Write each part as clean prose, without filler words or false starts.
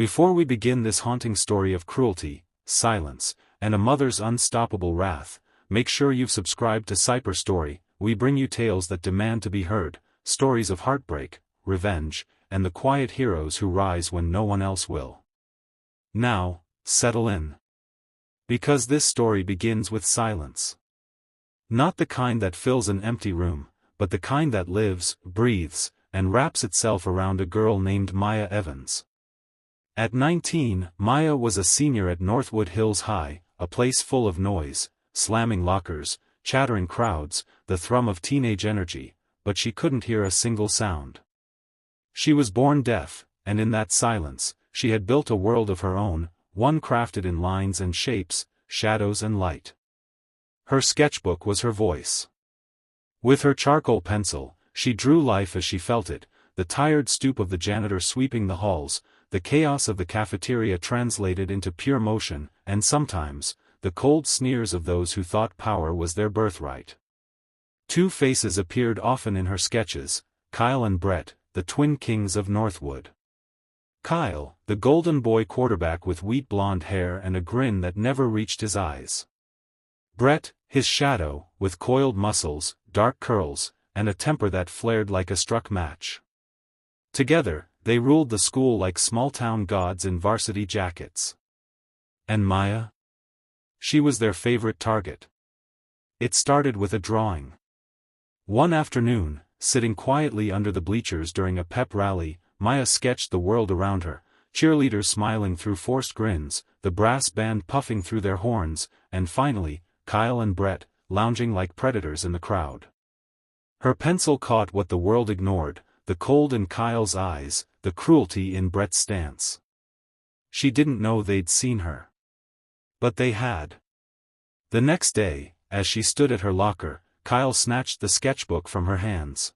Before we begin this haunting story of cruelty, silence, and a mother's unstoppable wrath, make sure you've subscribed to Cyper Story. We bring you tales that demand to be heard, stories of heartbreak, revenge, and the quiet heroes who rise when no one else will. Now, settle in. Because this story begins with silence. Not the kind that fills an empty room, but the kind that lives, breathes, and wraps itself around a girl named Maya Evans. At 19, Maya was a senior at Northwood Hills High, a place full of noise, slamming lockers, chattering crowds, the thrum of teenage energy, but she couldn't hear a single sound. She was born deaf, and in that silence, she had built a world of her own, one crafted in lines and shapes, shadows and light. Her sketchbook was her voice. With her charcoal pencil, she drew life as she felt it, the tired stoop of the janitor sweeping the halls, the chaos of the cafeteria translated into pure motion, and sometimes, the cold sneers of those who thought power was their birthright. Two faces appeared often in her sketches, Kyle and Brett, the twin kings of Northwood. Kyle, the golden boy quarterback with wheat blonde hair and a grin that never reached his eyes. Brett, his shadow, with coiled muscles, dark curls, and a temper that flared like a struck match. Together, they ruled the school like small-town gods in varsity jackets. And Maya? She was their favorite target. It started with a drawing. One afternoon, sitting quietly under the bleachers during a pep rally, Maya sketched the world around her, cheerleaders smiling through forced grins, the brass band puffing through their horns, and finally, Kyle and Brett, lounging like predators in the crowd. Her pencil caught what the world ignored, the cold in Kyle's eyes, the cruelty in Brett's stance. She didn't know they'd seen her. But they had. The next day, as she stood at her locker, Kyle snatched the sketchbook from her hands.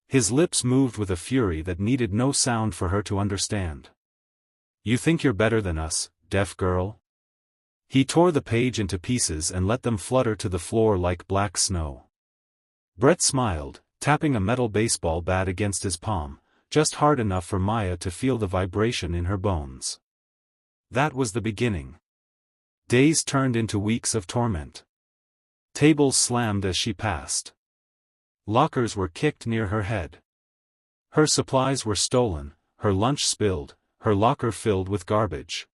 His lips moved with a fury that needed no sound for her to understand. "You think you're better than us, deaf girl?" He tore the page into pieces and let them flutter to the floor like black snow. Brett smiled, tapping a metal baseball bat against his palm, just hard enough for Maya to feel the vibration in her bones. That was the beginning. Days turned into weeks of torment. Tables slammed as she passed. Lockers were kicked near her head. Her supplies were stolen, her lunch spilled, her locker filled with garbage.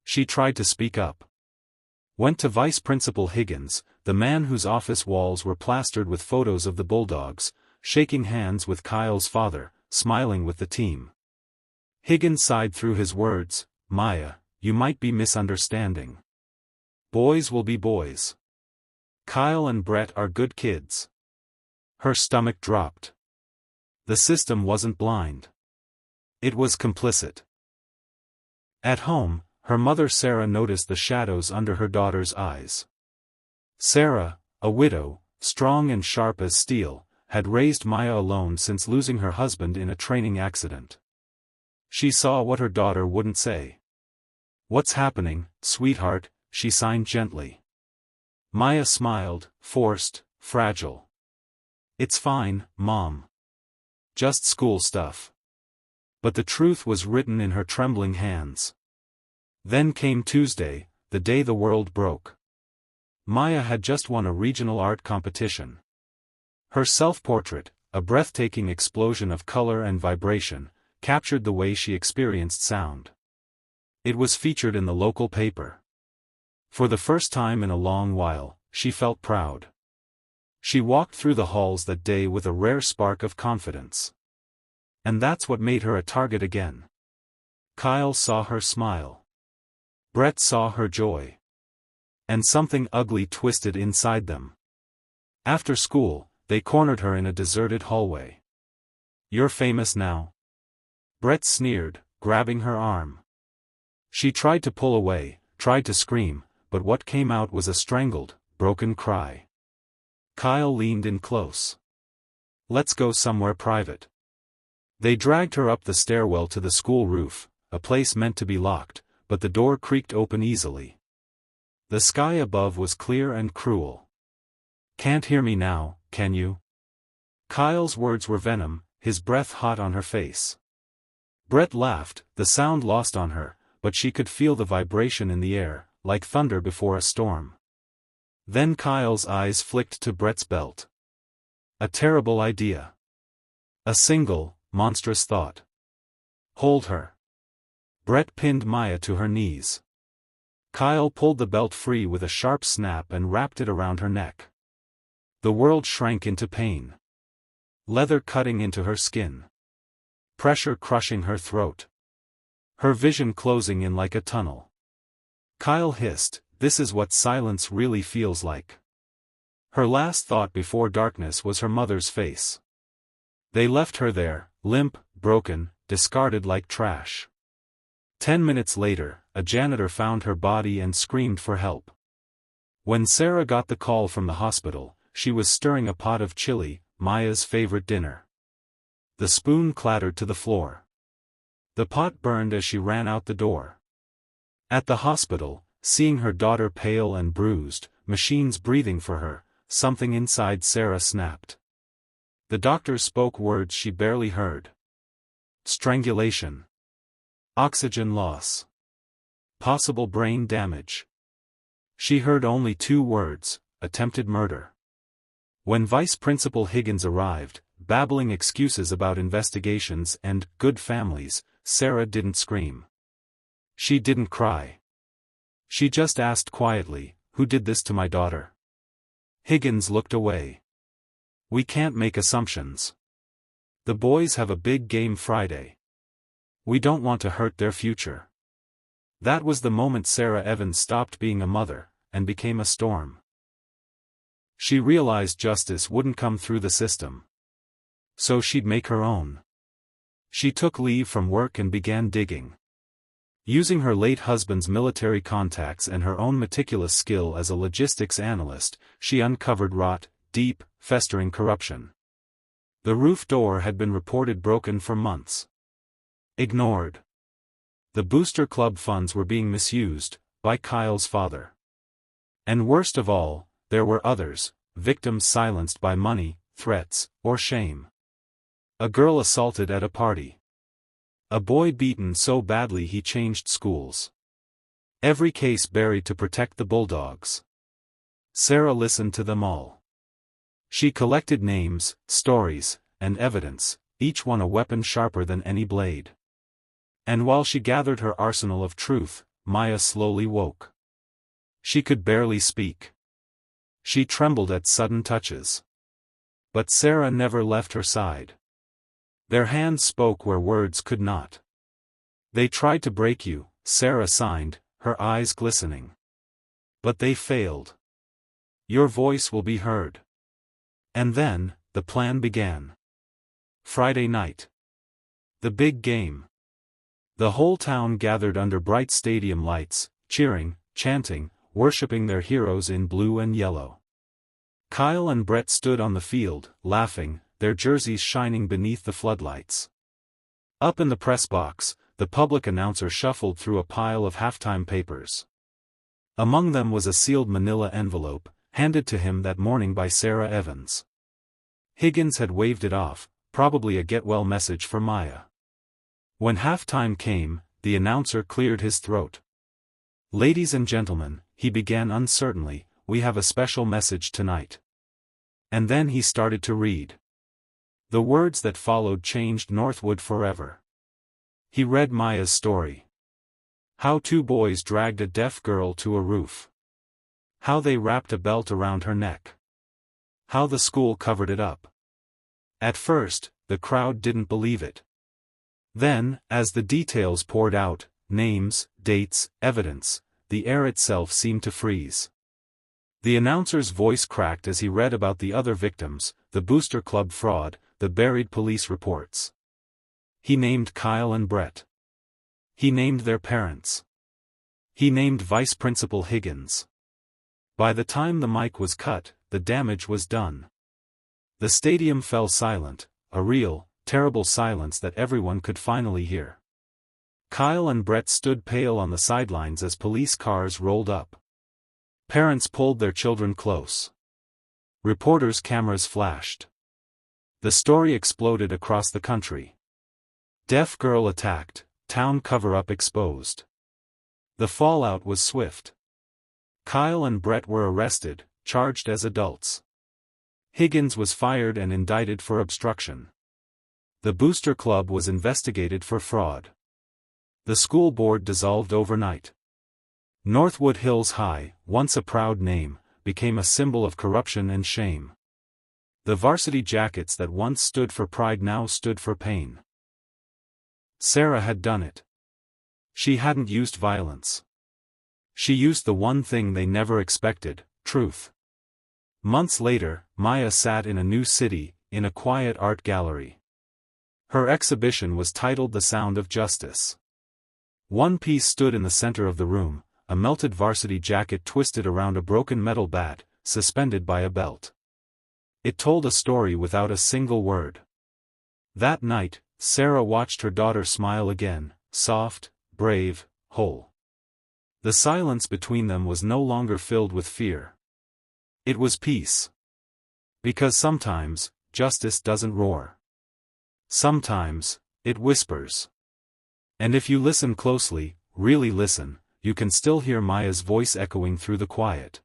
She tried to speak up. Went to Vice Principal Higgins, the man whose office walls were plastered with photos of the Bulldogs, shaking hands with Kyle's father, smiling with the team. Higgins sighed through his words, "Maya, you might be misunderstanding. Boys will be boys. Kyle and Brett are good kids." Her stomach dropped. The system wasn't blind. It was complicit. At home, her mother Sarah noticed the shadows under her daughter's eyes. Sarah, a widow, strong and sharp as steel, had raised Maya alone since losing her husband in a training accident. She saw what her daughter wouldn't say. "What's happening, sweetheart?" she signed gently. Maya smiled, forced, fragile. "It's fine, Mom. Just school stuff." But the truth was written in her trembling hands. Then came Tuesday, the day the world broke. Maya had just won a regional art competition. Her self-portrait, a breathtaking explosion of color and vibration, captured the way she experienced sound. It was featured in the local paper. For the first time in a long while, she felt proud. She walked through the halls that day with a rare spark of confidence. And that's what made her a target again. Kyle saw her smile. Brett saw her joy. And something ugly twisted inside them. After school, they cornered her in a deserted hallway. "You're famous now." Brett sneered, grabbing her arm. She tried to pull away, tried to scream, but what came out was a strangled, broken cry. Kyle leaned in close. "Let's go somewhere private." They dragged her up the stairwell to the school roof, a place meant to be locked, but the door creaked open easily. The sky above was clear and cruel. "Can't hear me now, can you?" Kyle's words were venom, his breath hot on her face. Brett laughed, the sound lost on her, but she could feel the vibration in the air, like thunder before a storm. Then Kyle's eyes flicked to Brett's belt. A terrible idea. A single, monstrous thought. Hold her. Brett pinned Maya to her knees. Kyle pulled the belt free with a sharp snap and wrapped it around her neck. The world shrank into pain. Leather cutting into her skin. Pressure crushing her throat. Her vision closing in like a tunnel. Kyle hissed, "This is what silence really feels like." Her last thought before darkness was her mother's face. They left her there, limp, broken, discarded like trash. 10 minutes later, a janitor found her body and screamed for help. When Sarah got the call from the hospital, she was stirring a pot of chili, Maya's favorite dinner. The spoon clattered to the floor. The pot burned as she ran out the door. At the hospital, seeing her daughter pale and bruised, machines breathing for her, something inside Sarah snapped. The doctor spoke words she barely heard. Strangulation. Oxygen loss. Possible brain damage. She heard only 2 words, attempted murder. When Vice Principal Higgins arrived, babbling excuses about investigations and good families, Sarah didn't scream. She didn't cry. She just asked quietly, "Who did this to my daughter?" Higgins looked away. "We can't make assumptions. The boys have a big game Friday. We don't want to hurt their future." That was the moment Sarah Evans stopped being a mother, and became a storm. She realized justice wouldn't come through the system. So she'd make her own. She took leave from work and began digging. Using her late husband's military contacts and her own meticulous skill as a logistics analyst, she uncovered rot, deep, festering corruption. The roof door had been reported broken for months. Ignored. The booster club funds were being misused, by Kyle's father. And worst of all, there were others, victims silenced by money, threats, or shame. A girl assaulted at a party. A boy beaten so badly he changed schools. Every case buried to protect the Bulldogs. Sarah listened to them all. She collected names, stories, and evidence, each one a weapon sharper than any blade. And while she gathered her arsenal of truth, Maya slowly woke. She could barely speak. She trembled at sudden touches. But Sarah never left her side. Their hands spoke where words could not. "They tried to break you," Sarah signed, her eyes glistening. "But they failed. Your voice will be heard." And then, the plan began. Friday night. The big game. The whole town gathered under bright stadium lights, cheering, chanting, worshipping their heroes in blue and yellow. Kyle and Brett stood on the field, laughing, their jerseys shining beneath the floodlights. Up in the press box, the public announcer shuffled through a pile of halftime papers. Among them was a sealed manila envelope, handed to him that morning by Sarah Evans. Higgins had waved it off, probably a get-well message for Maya. When halftime came, the announcer cleared his throat. "Ladies and gentlemen," he began uncertainly, "we have a special message tonight." And then he started to read. The words that followed changed Northwood forever. He read Maya's story. How 2 boys dragged a deaf girl to a roof. How they wrapped a belt around her neck. How the school covered it up. At first, the crowd didn't believe it. Then, as the details poured out, names, dates, evidence, the air itself seemed to freeze. The announcer's voice cracked as he read about the other victims, the booster club fraud, the buried police reports. He named Kyle and Brett. He named their parents. He named Vice Principal Higgins. By the time the mic was cut, the damage was done. The stadium fell silent, a real, terrible silence that everyone could finally hear. Kyle and Brett stood pale on the sidelines as police cars rolled up. Parents pulled their children close. Reporters' cameras flashed. The story exploded across the country. Deaf girl attacked, town cover-up exposed. The fallout was swift. Kyle and Brett were arrested, charged as adults. Higgins was fired and indicted for obstruction. The Booster Club was investigated for fraud. The school board dissolved overnight. Northwood Hills High, once a proud name, became a symbol of corruption and shame. The varsity jackets that once stood for pride now stood for pain. Sarah had done it. She hadn't used violence. She used the one thing they never expected, truth. Months later, Maya sat in a new city, in a quiet art gallery. Her exhibition was titled The Sound of Justice. One piece stood in the center of the room, a melted varsity jacket twisted around a broken metal bat, suspended by a belt. It told a story without a single word. That night, Sarah watched her daughter smile again, soft, brave, whole. The silence between them was no longer filled with fear. It was peace. Because sometimes, justice doesn't roar. Sometimes, it whispers. And if you listen closely, really listen, you can still hear Maya's voice echoing through the quiet.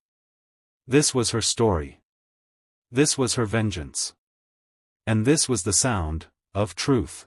This was her story. This was her vengeance. And this was the sound of truth.